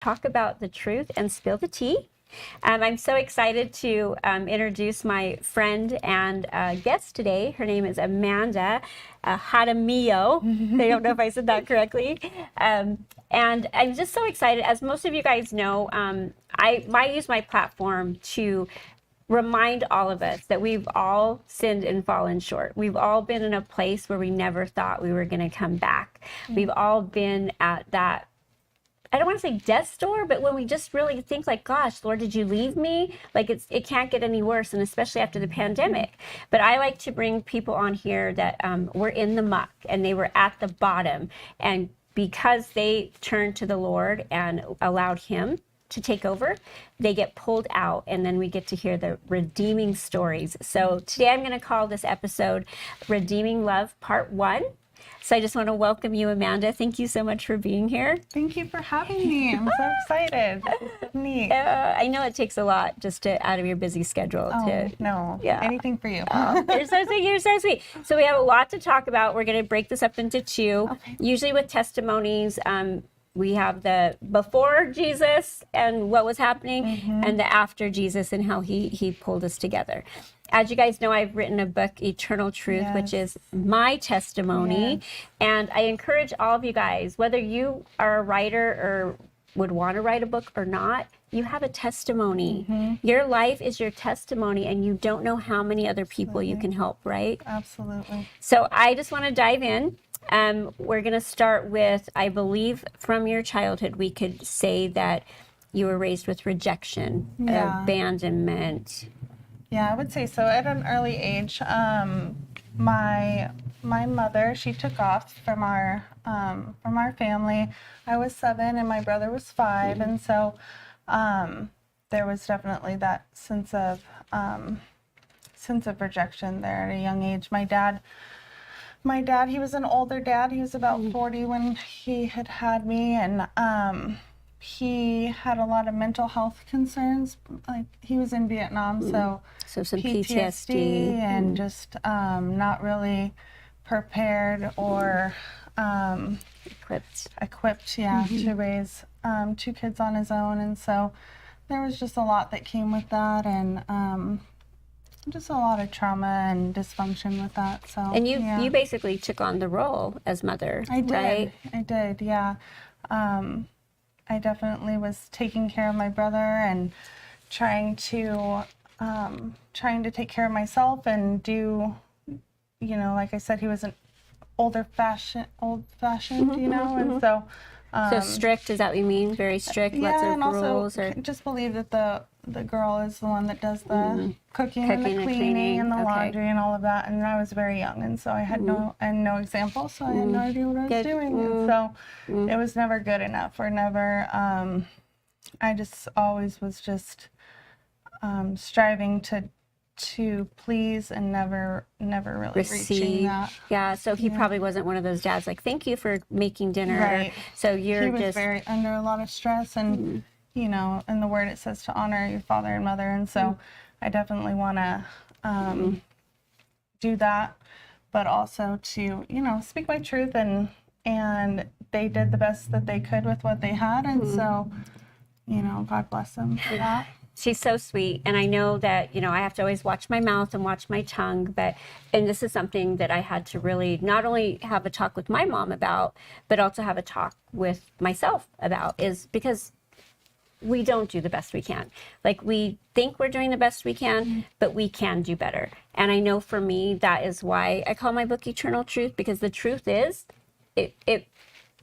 talk about the truth and spill the tea. I'm so excited to introduce my friend and guest today. Her name is Amanda Jaramillo. I don't know if I said that correctly. And I'm just so excited. As most of you guys know, I use my platform to remind all of us that we've all sinned and fallen short. We've all been in a place where we never thought we were going to come back. We've all been at that, I don't want to say death's door, but when we just really think like, gosh, Lord, did you leave me? Like it can't get any worse, and especially after the pandemic. But I like to bring people on here that were in the muck and they were at the bottom. And because they turned to the Lord and allowed him to take over, they get pulled out, and then we get to hear the redeeming stories. So today I'm going to call this episode Redeeming Love Part 1. So I just want to welcome you, Amanda. Thank you so much for being here. Thank you for having me. I'm so excited. It's so neat. I know it takes a lot just to out of your busy schedule. No, yeah. Anything for you. You're so sweet. You're so sweet. So we have a lot to talk about. We're going to break this up into two, usually with testimonies. We have the before Jesus and what was happening, and the after Jesus and how he pulled us together. As you guys know, I've written a book, Eternal Truth, which is my testimony. And I encourage all of you guys, whether you are a writer or would want to write a book or not, you have a testimony. Your life is your testimony, and you don't know how many other people you can help, right? Absolutely. So I just want to dive in. We're going to start with, I believe from your childhood, we could say that you were raised with rejection, abandonment. Yeah, I would say so. At an early age, my mother, she took off from our family. I was 7 and my brother was 5, and so there was definitely that sense of rejection there at a young age. My dad, he was an older dad. He was about 40 when he had me, and he had a lot of mental health concerns. Like, he was in Vietnam, so some PTSD and just not really prepared or equipped to raise 2 kids on his own. And so there was just a lot that came with that, and just a lot of trauma and dysfunction with that. So and you basically took on the role as mother. I did. Right? I did. Yeah. I definitely was taking care of my brother and trying to take care of myself and do, like I said, he was an old fashioned, and so. So strict, is that what you mean? Very strict, lots of rules? Also just believe that the girl is the one that does the cooking and the cleaning and the laundry and all of that. And I was very young, and so I had no example, so I had no idea what I was doing. And so it was never good enough, or never, I just always was just striving to please and never really reaching that. Yeah, so he probably wasn't one of those dads like, thank you for making dinner. Right. So he was very under a lot of stress, and in the word it says to honor your father and mother, and so I definitely want to do that, but also to speak my truth, and they did the best that they could with what they had, and so God bless them for that. She's so sweet. And I know that, I have to always watch my mouth and watch my tongue, and this is something that I had to really not only have a talk with my mom about, but also have a talk with myself about, is because we don't do the best we can. Like, we think we're doing the best we can, but we can do better. And I know for me, that is why I call my book Eternal Truth, because the truth is, it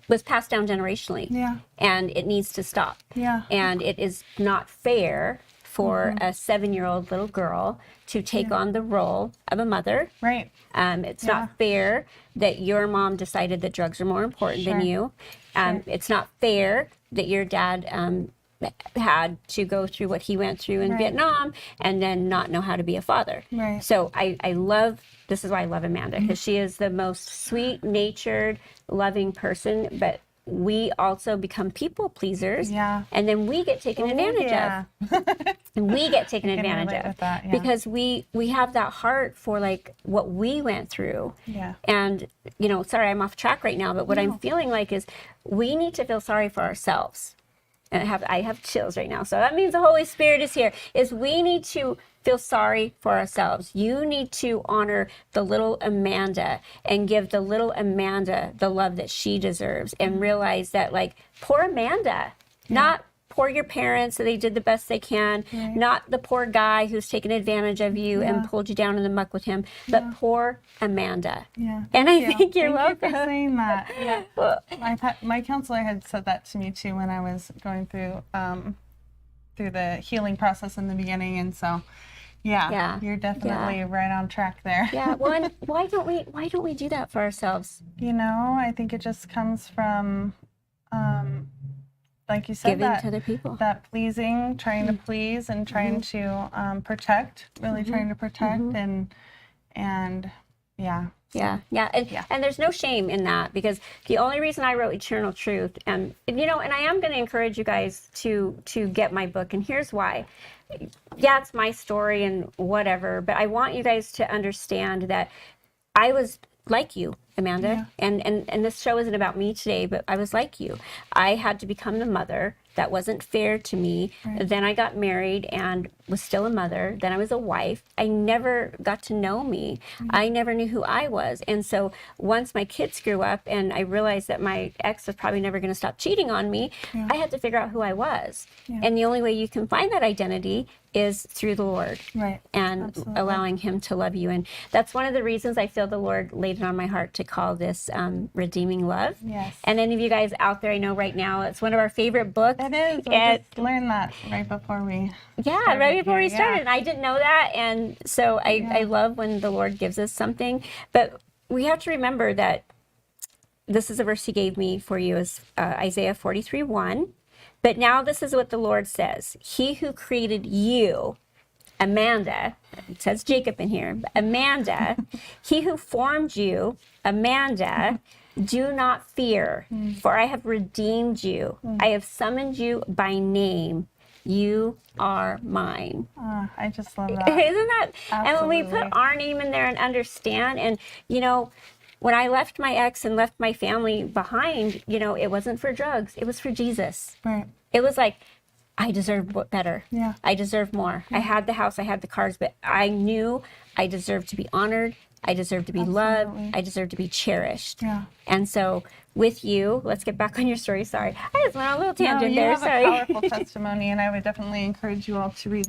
was passed down generationally. Yeah. And it needs to stop. Yeah. And it is not fair for a 7-year-old little girl to take on the role of a mother. Right. It's not fair that your mom decided that drugs are more important than you. It's not fair that your dad had to go through what he went through in Vietnam and then not know how to be a father. Right. So this is why I love Amanda, because she is the most sweet-natured, loving person, but we also become people pleasers, and then we get taken advantage of. And we get taken advantage of that, because we have that heart for like what we went through. Yeah. And sorry, I'm off track right now, but what I'm feeling like is we need to feel sorry for ourselves. and I have chills right now. So that means the Holy Spirit is here, is we need to feel sorry for ourselves. You need to honor the little Amanda and give the little Amanda the love that she deserves, and realize that, like, poor Amanda, not poor your parents, that they did the best they can, not the poor guy who's taken advantage of you and pulled you down in the muck with him, but poor Amanda. Yeah. And I think you're Thank welcome. you for saying that. Yeah. Well, My counselor had said that to me too when I was going through the healing process in the beginning, and so you're definitely right on track there. yeah. Well, and why don't we do that for ourselves? You know, I think it just comes from like you said, Giving to other people. That pleasing, trying to please, and trying to protect, really trying to protect, and yeah. And there's no shame in that, because the only reason I wrote Eternal Truth, and you know, and I am going to encourage you guys to get my book, and here's why. Yeah, it's my story and whatever, but I want you guys to understand that I was like you, Amanda, and this show isn't about me today, but I was like you. I had to become the mother. That wasn't fair to me. Then I got married and was still a mother. Then I was a wife. I never got to know me. I never knew who I was. And so once my kids grew up and I realized that my ex was probably never going to stop cheating on me, I had to figure out who I was. And the only way you can find that identity is through the Lord, and allowing him to love you. And that's one of the reasons I feel the Lord laid it on my heart to call this Redeeming Love. And any of you guys out there, I know right now it's one of our favorite books. It is. I just learned that right before we started. And I didn't know that. And so I love when the Lord gives us something. But we have to remember that this is a verse he gave me for you, is Isaiah 43:1. But now this is what the Lord says. He who created you, Amanda, it says Jacob in here, but Amanda, he who formed you, Amanda, do not fear, for I have redeemed you. I have summoned you by name. You are mine. I just love that. Isn't that? Absolutely. And when we put our name in there and understand, and you know, when I left my ex and left my family behind, you know, it wasn't for drugs. It was for Jesus. It was like, I deserve better. I deserve more. I had the house, I had the cars, but I knew I deserved to be honored. I deserve to be loved. I deserve to be cherished. And so with you, let's get back on your story. Sorry. I just went on a little tangent there. Sorry. You have a powerful testimony, and I would definitely encourage you all to read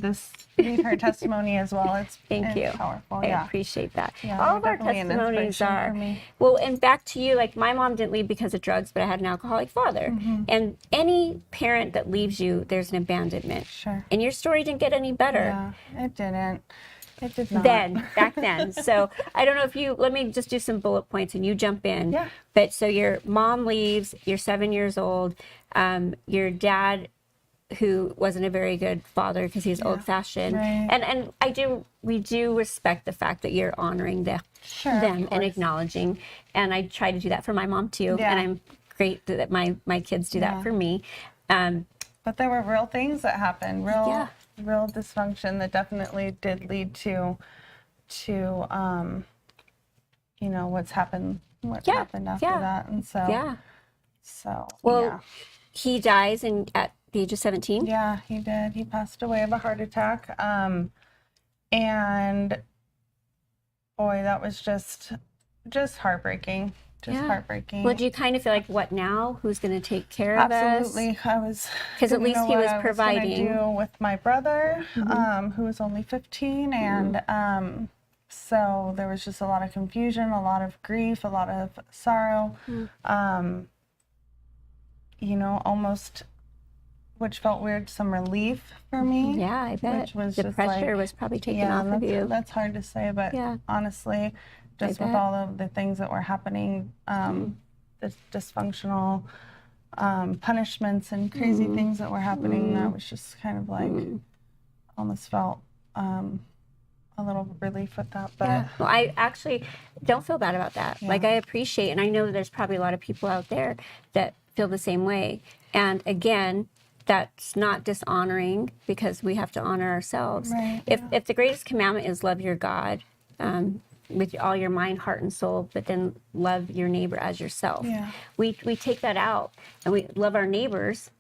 her testimony as well. It's powerful. I appreciate that. Yeah, all of our testimonies are. Well, and back to you, like my mom didn't leave because of drugs, but I had an alcoholic father. And any parent that leaves you, there's an abandonment. And your story didn't get any better. Yeah, it didn't. It did not. Back then. So I don't know if let me just do some bullet points and you jump in. But so your mom leaves, you're 7 years old. Your dad, who wasn't a very good father because he's old fashioned. And we do respect the fact that you're honoring them and acknowledging. And I try to do that for my mom too. And I'm great that my kids do that for me. But there were real things that happened, real dysfunction that definitely did lead to you know, what happened after that. And so he dies at the age of 17. Yeah, he did. He passed away of a heart attack. And boy, that was just heartbreaking. Heartbreaking. Well, do you kind of feel like, what now? Who's going to take care of us? Absolutely. I was, because at least he was providing. Do with my brother, who was only 15, and so there was just a lot of confusion, a lot of grief, a lot of sorrow. You know, almost, which felt weird, some relief for me. Yeah, I bet. Which was the just pressure was probably taken off of you. That's hard to say, but honestly, just with all of the things that were happening, the dysfunctional punishments and crazy things that were happening, that was just kind of like, almost felt a little relief with that. But well, I actually don't feel bad about that. Like, I appreciate, and I know that there's probably a lot of people out there that feel the same way. And again, that's not dishonoring, because we have to honor ourselves. If the greatest commandment is love your God with all your mind, heart, and soul, but then love your neighbor as yourself. We take that out, and we love our neighbors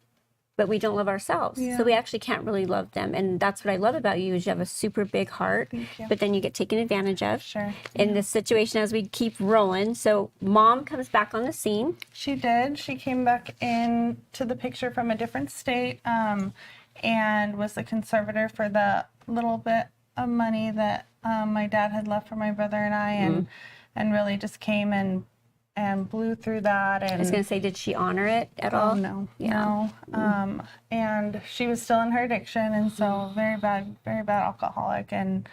but we don't love ourselves. Yeah. So we actually can't really love them. And that's what I love about you is you have a super big heart, but then you get taken advantage of in this situation as we keep rolling. So mom comes back on the scene. She did. She came back into the picture from a different state and was the conservator for the little bit of money that my dad had left for my brother and I, and really just came and blew through that. And I was going to say, did she honor it at all? No, no. And she was still in her addiction, and so very bad alcoholic. And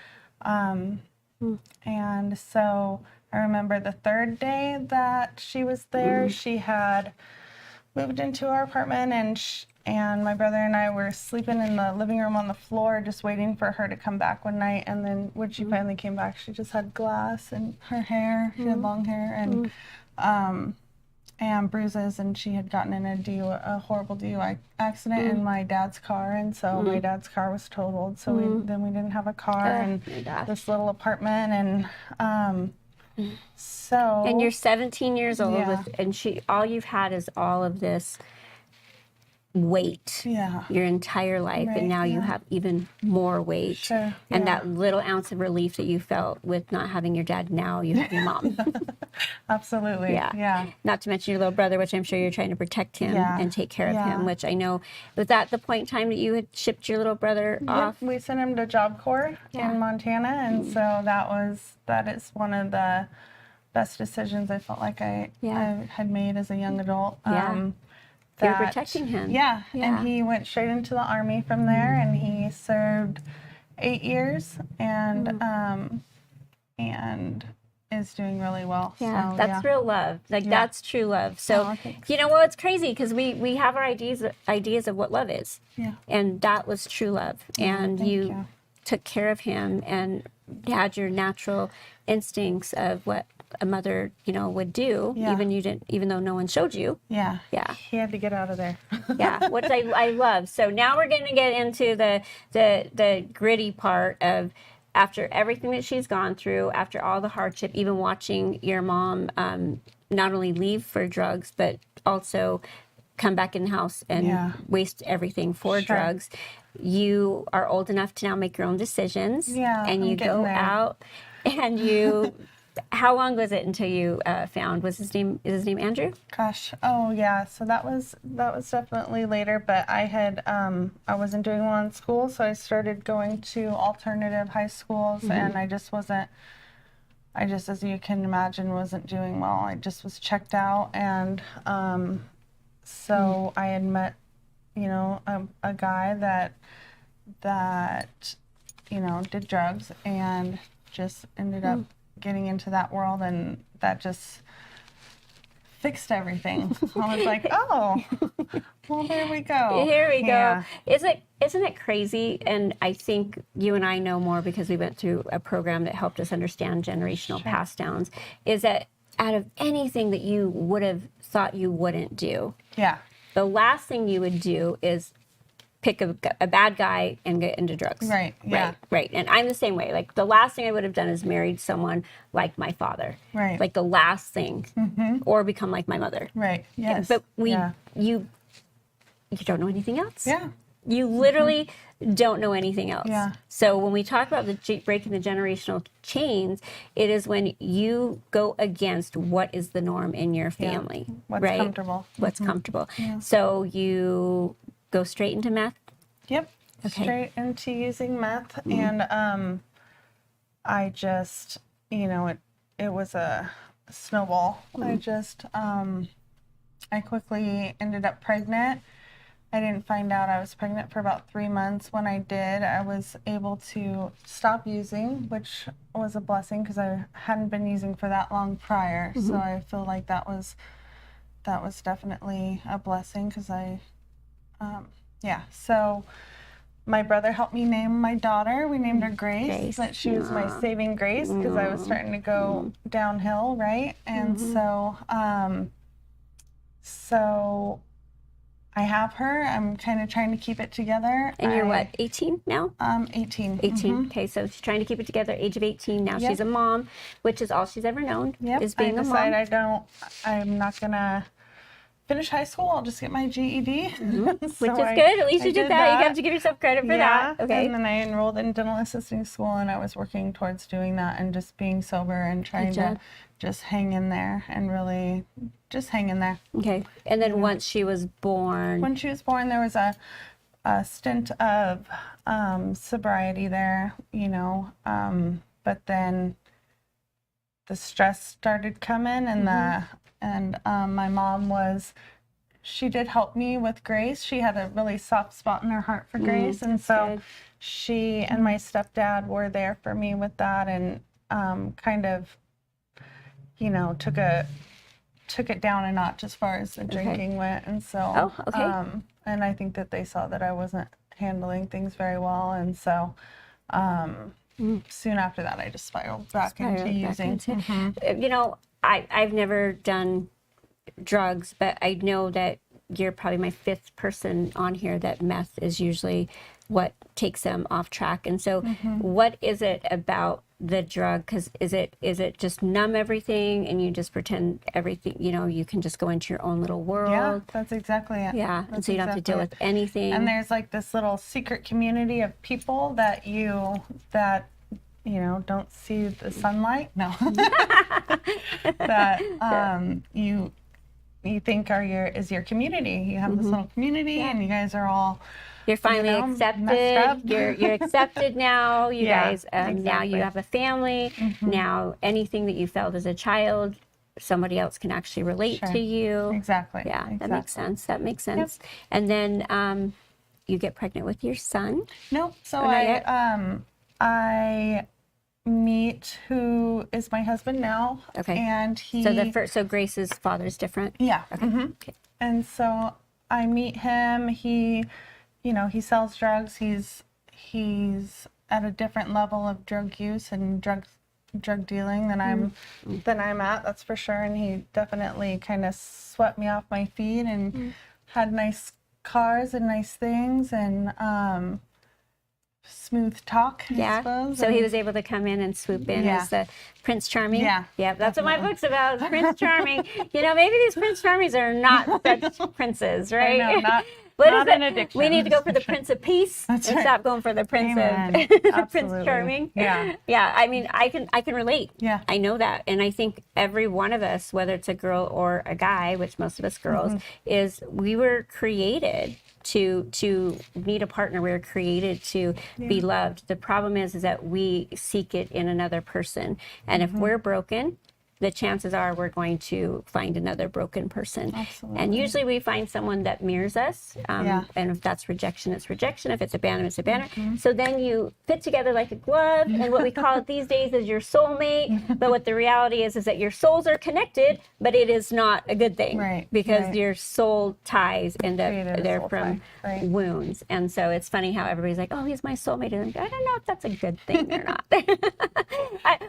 so I remember the third day that she was there, she had moved into our apartment, and my brother and I were sleeping in the living room on the floor, just waiting for her to come back one night. And then when she finally came back, she just had glass in her hair. She had long hair and bruises, and she had gotten in a horrible DUI accident in my dad's car, and so my dad's car was totaled. So we didn't have a car and this little apartment, and so. And you're 17 years old, and all you've had is all of this weight your entire life, and now you have even more weight, and that little ounce of relief that you felt with not having your dad, now you have your mom. Absolutely. Not to mention your little brother, which I'm sure you're trying to protect him and take care of him, which I know. Was that the point in time that you had shipped your little brother off? We sent him to Job Corps in Montana, and so that is one of the best decisions I felt like I had made as a young adult. You're protecting him. And he went straight into the Army from there, and he served 8 years, and is doing really well. So, that's real love. That's true love. So, well, it's crazy because we have our ideas of what love is. And that was true love. And you took care of him and had your natural instincts of what a mother, would do, even though no one showed you. He had to get out of there. Which I love. So now we're going to get into the gritty part of, after everything that she's gone through, after all the hardship, even watching your mom not only leave for drugs, but also come back in the house and waste everything for drugs. You are old enough to now make your own decisions, and you go out and you. How long was it until you found? Is his name Andrew? Gosh, so that was definitely later. But I wasn't doing well in school, so I started going to alternative high schools, and I just, as you can imagine, wasn't doing well. I just was checked out, and so I had met, a guy that did drugs and just ended up getting into that world, and that just fixed everything. I was like, oh, well, there we go. Here we go. Isn't it crazy? And I think you and I know more because we went through a program that helped us understand generational pass downs, is that out of anything that you would have thought you wouldn't do, the last thing you would do is pick a bad guy and get into drugs. Right. And I'm the same way. Like, the last thing I would have done is married someone like my father. Right. Like, the last thing. Or become like my mother. Right. Yes. But you don't know anything else. Yeah. You literally don't know anything else. Yeah. So when we talk about breaking the generational chains, it is when you go against what is the norm in your family. What's comfortable. What's comfortable. Yeah. So you go straight into meth? Yep. Okay. Straight into using meth. And I just, it was a snowball. I just, I quickly ended up pregnant. I didn't find out I was pregnant for about 3 months. When I did, I was able to stop using, which was a blessing because I hadn't been using for that long prior. So I feel like that was definitely a blessing because so my brother helped me name my daughter. We named her Grace. But she was my saving grace because I was starting to go downhill, right? And so I have her. I'm kind of trying to keep it together. And you're what, 18 now? 18. 18. Okay, so she's trying to keep it together, age of 18. Now she's a mom, which is all she's ever known, is being a mom. I'm not going to finish high school. I'll just get my GED. Which is good. At least you did that. You have to give yourself credit for that. Okay. And then I enrolled in dental assisting school, and I was working towards doing that and just being sober and trying to just hang in there and really just hang in there. Okay. And then once she was born. When she was born, there was a stint of sobriety there, you know, but then the stress started coming, and my mom she did help me with Grace. She had a really soft spot in her heart for Grace, and so she and my stepdad were there for me with that, and kind of, you know, took it down a notch as far as the drinking went, and so and I think that they saw that I wasn't handling things very well, and so soon after that I just spiraled back into using. You know, I've never done drugs, but I know that you're probably my fifth person on here that meth is usually what takes them off track. And so what is it about the drug? Because is it just numb everything and you just pretend everything, you know, you can just go into your own little world? Yeah, that's exactly it. Yeah, and so you don't have to deal with anything. And there's like this little secret community of people that you know, don't see the sunlight. No. That you think is your community. You have this little community, and you guys are all. You're finally accepted. You're accepted now. You guys now you have a family. Now anything that you felt as a child, somebody else can actually relate to you. Exactly. Yeah, that makes sense. That makes sense. Yep. And then you get pregnant with your son. No, so I meet who is my husband now. Okay. And so Grace's father's different. Yeah. Okay. Okay. And so I meet him. He, you know, he sells drugs. He's at a different level of drug use and drug dealing than I'm at. That's for sure. And he definitely kind of swept me off my feet and had nice cars and nice things and smooth talk, I suppose. So he was able to come in and swoop in as the Prince Charming. Yeah, that's what my book's about, is Prince Charming. You know, maybe these Prince Charmings are not such princes, right? I know, not an addiction. We need to go for the Prince of Peace and stop going for the Prince of Prince Charming. Yeah. Yeah, I mean, I can relate. Yeah. I know that. And I think every one of us, whether it's a girl or a guy, which most of us girls, is we were created to need a partner. We were created to be loved. The problem is that we seek it in another person. And if we're broken, the chances are we're going to find another broken person. Absolutely. And usually we find someone that mirrors us. And if that's rejection, it's rejection. If it's abandonment, it's abandonment. So then you fit together like a glove. And what we call it these days is your soulmate. But what the reality is that your souls are connected, but it is not a good thing. Right. Because your soul ties end up there from wounds. And so it's funny how everybody's like, oh, he's my soulmate. And I don't know if that's a good thing or not.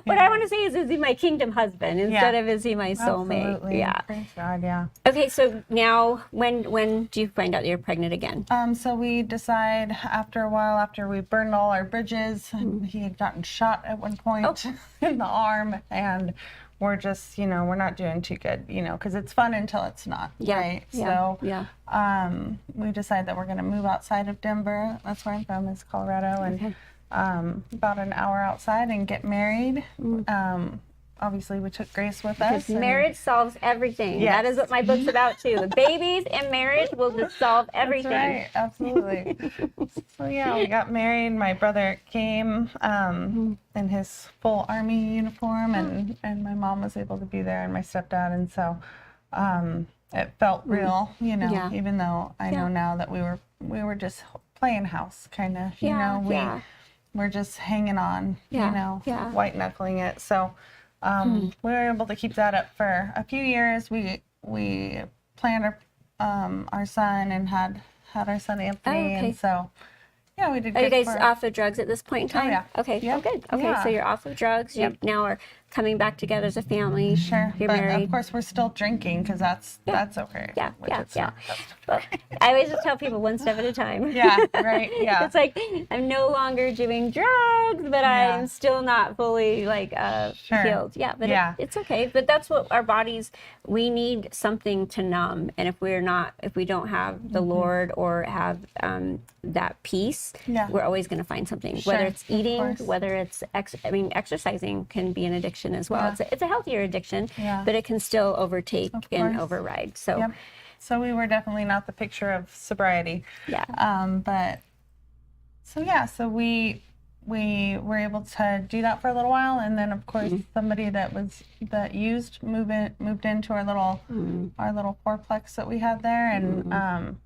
What I want to say is he my kingdom husband? Instead of is he my soulmate? Absolutely. Yeah. Praise God, yeah. Okay, so now when do you find out you're pregnant again? So we decide after a while, after we burned all our bridges, and he had gotten shot at one point in the arm, and we're just, you know, we're not doing too good, you know, because it's fun until it's not, right? So we decide that we're going to move outside of Denver. That's where I'm from, is Colorado, and about an hour outside, and get married. Obviously, we took Grace with us. Because marriage solves everything. Yes. That is what my book's about, too. Babies and marriage will just solve everything. That's right. Absolutely. So, yeah, we got married. My brother came in his full Army uniform, and my mom was able to be there, and my stepdad. And so it felt real, you know, even though I know now that we were just playing house, kind of. You know, we're just hanging on, you know, white knuckling it. So we were able to keep that up for a few years. We planned our son and had our son Anthony, and so we did. Are you guys off of drugs at this point in time? Oh, yeah. Okay. Yep. Oh, good. Okay, so you're off of drugs. You now are coming back together as a family. Sure. You're But married. of course, we're still drinking because that's okay. Yeah, Which yeah, it's yeah. not. Well, I always just tell people one step at a time. Yeah, right. Yeah. It's like I'm no longer doing drugs, but Yeah. I'm still not fully like Sure. healed. Yeah, but Yeah. it's okay. But that's what our bodies, we need something to numb. And if we don't have the Lord or have that peace, Yeah. we're always going to find something. Sure, Whether it's of eating, course. whether it's exercising can be an addiction as well. Yeah. It's a healthier addiction, Yeah. but it can still overtake and course. override. So. Yep. So we were definitely not the picture of sobriety. Yeah. But so we were able to do that for a little while, and then of course somebody that moved into our little fourplex that we had there, and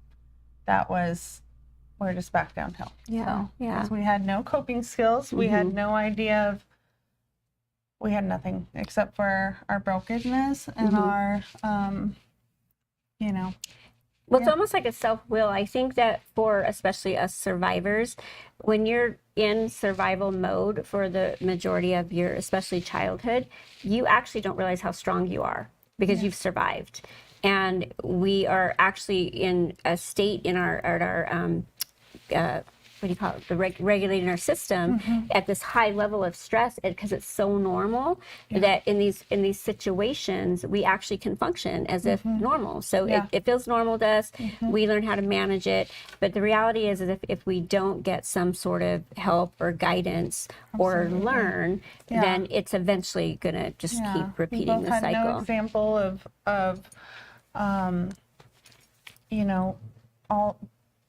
we're just back downhill. Yeah. So, Yeah. 'cause we had no coping skills. We had no idea of. We had nothing except for our brokenness and our, Well, it's almost like a self-will. I think that for especially us survivors, when you're in survival mode for the majority of your, especially childhood, you actually don't realize how strong you are because you've survived. And we are actually in a state in our what do you call it, regulating our system at this high level of stress because it's so normal that in these situations we actually can function as if normal. So it feels normal to us. We learn how to manage it. But the reality is if we don't get some sort of help or guidance or learn, then it's eventually going to just keep repeating the cycle. No example of all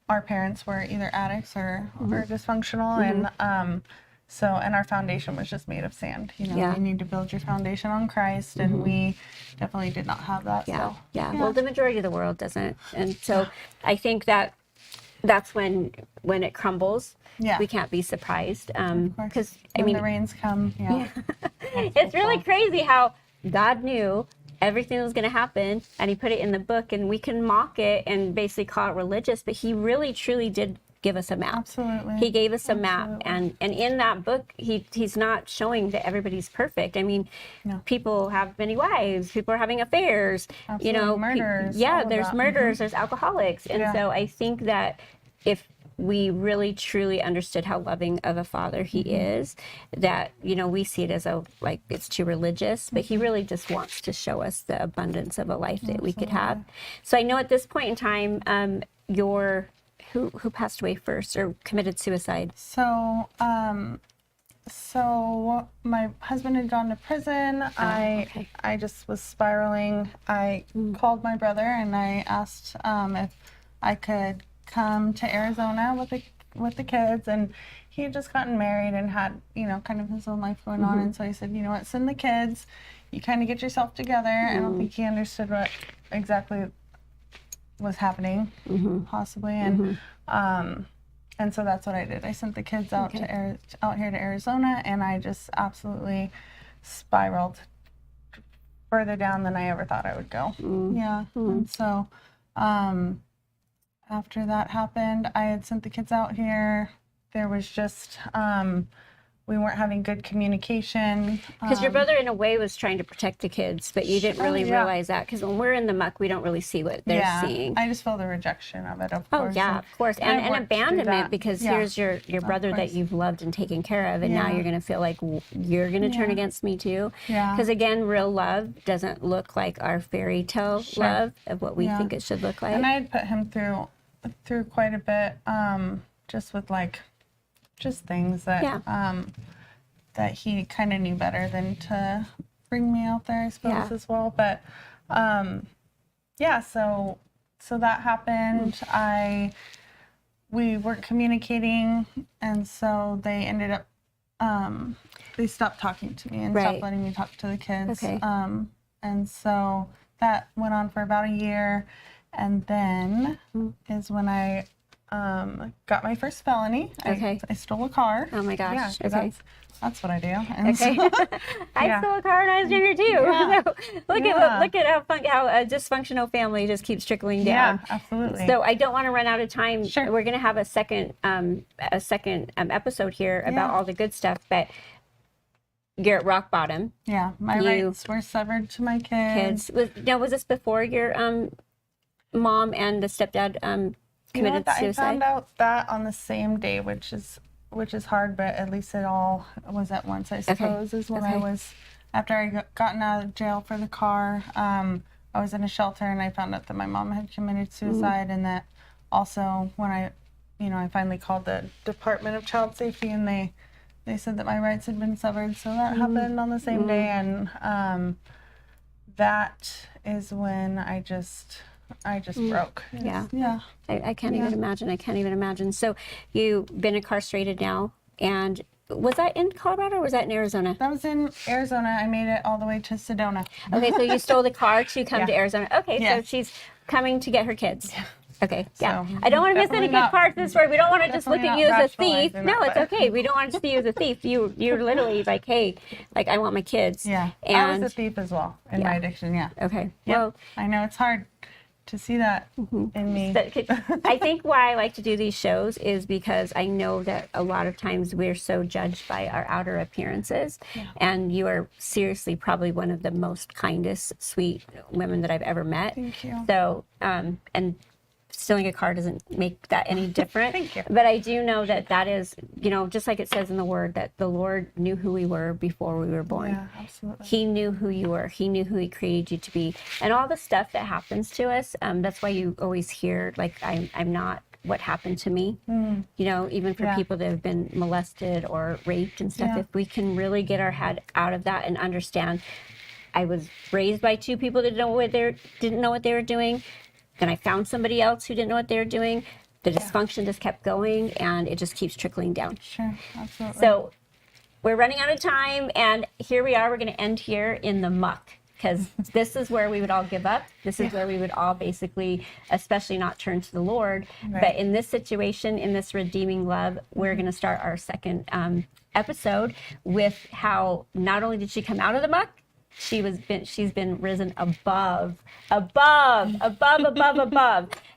our parents were either addicts or dysfunctional, and our foundation was just made of sand. You need to build your foundation on Christ, and we definitely did not have that. Yeah. So, Well, the majority of the world doesn't, and so I think that's when it crumbles. Yeah. We can't be surprised because when the rains come, it's really crazy how God knew everything that was going to happen, and he put it in the book, and we can mock it and basically call it religious, but he really truly did give us a map. Absolutely. He gave us a map, and in that book he's not showing that everybody's perfect. I mean, people have many wives, people are having affairs. Absolutely. Murders. There's murderers, there's alcoholics, and so I think that if we really truly understood how loving of a father he is, that we see it as it's too religious, but he really just wants to show us the abundance of a life that we could have. So I know at this point in time, who passed away first or committed suicide? So my husband had gone to prison. I just was spiraling. I called my brother and I asked if I could come to Arizona with the kids, and he had just gotten married and had kind of his own life going on, and so he said, send the kids, you kind of get yourself together. I don't think he understood what exactly was happening, possibly, and so that's what I did. I sent the kids out out here to Arizona, and I just absolutely spiraled further down than I ever thought I would go. And so after that happened, I had sent the kids out here. There was just, we weren't having good communication. Because your brother, in a way, was trying to protect the kids, but you didn't really realize that. Because when we're in the muck, we don't really see what they're seeing. I just feel the rejection of it, of course. Oh, yeah, of course. And abandonment, because here's your brother that you've loved and taken care of, and now you're going to feel like you're going to turn against me too. Because again, real love doesn't look like our fairy tale love of what we think it should look like. And I had put him through quite a bit, just with just things that that he kind of knew better than to bring me out there, I suppose, as well. But so that happened. We weren't communicating, and so they ended up they stopped talking to me and stopped letting me talk to the kids. And so that went on for about a year, and then is when I got my first felony. I stole a car. Oh my gosh. Yeah, that's what I do. And I stole a car when I was younger too. So look at how a dysfunctional family just keeps trickling down. Yeah, absolutely. So I don't want to run out of time. Sure. We're going to have a second episode here about all the good stuff, but you're at rock bottom. Yeah, my rights were severed to my kids. Was this before your mom and the stepdad committed suicide? I found out that on the same day, which is hard, but at least it all was at once, I suppose. Is when I was, after I gotten out of jail for the car, I was in a shelter and I found out that my mom had committed suicide, and that also when I finally called the Department of Child Safety, and they said that my rights had been severed. So that happened on the same day, and that is when I just broke. Yeah. I can't even imagine. I can't even imagine. So you've been incarcerated now, and was that in Colorado or was that in Arizona? That was in Arizona. I made it all the way to Sedona. Okay, so you stole the car to come to Arizona. Okay, so she's coming to get her kids. Yeah. Okay, yeah. So, I don't want to miss any good parts of the story. We don't want to just look at you as a thief. No, it's okay. We don't want to see you as a thief. You're literally like, hey, like, I want my kids. Yeah, and I was a thief as well in my addiction, Okay. Yep. Well, I know it's hard to see that in me. I think why I like to do these shows is because I know that a lot of times we're so judged by our outer appearances, and you are seriously probably one of the most kindest, sweet women that I've ever met. Thank you. So, and stealing a car doesn't make that any different. Thank you. But I do know that is, just like it says in the Word, that the Lord knew who we were before we were born. Yeah, absolutely. He knew who you were. He knew who He created you to be. And all the stuff that happens to us, that's why you always hear, like, I'm not what happened to me. Even for people that have been molested or raped and stuff, if we can really get our head out of that and understand, I was raised by two people that didn't know what they were doing. Then I found somebody else who didn't know what they were doing. The dysfunction just kept going, and it just keeps trickling down. Sure, absolutely. So we're running out of time, and here we are. We're going to end here in the muck, because this is where we would all give up. This is where we would all basically, especially not turn to the Lord. Right. But in this situation, in this redeeming love, we're going to start our second episode with how not only did she come out of the muck, she's been risen above,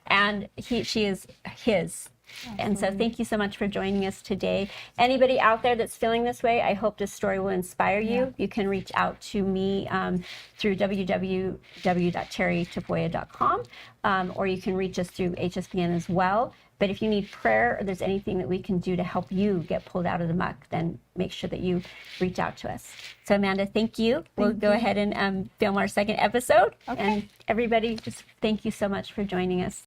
and she is his. Absolutely. And so thank you so much for joining us today. Anybody out there that's feeling this way, I hope this story will inspire you. You can reach out to me through www.territafoya.com, or you can reach us through HSPN as well. But if you need prayer or there's anything that we can do to help you get pulled out of the muck, then make sure that you reach out to us. So Amanda, thank you. We'll go ahead and film our second episode. Okay. And everybody, just thank you so much for joining us.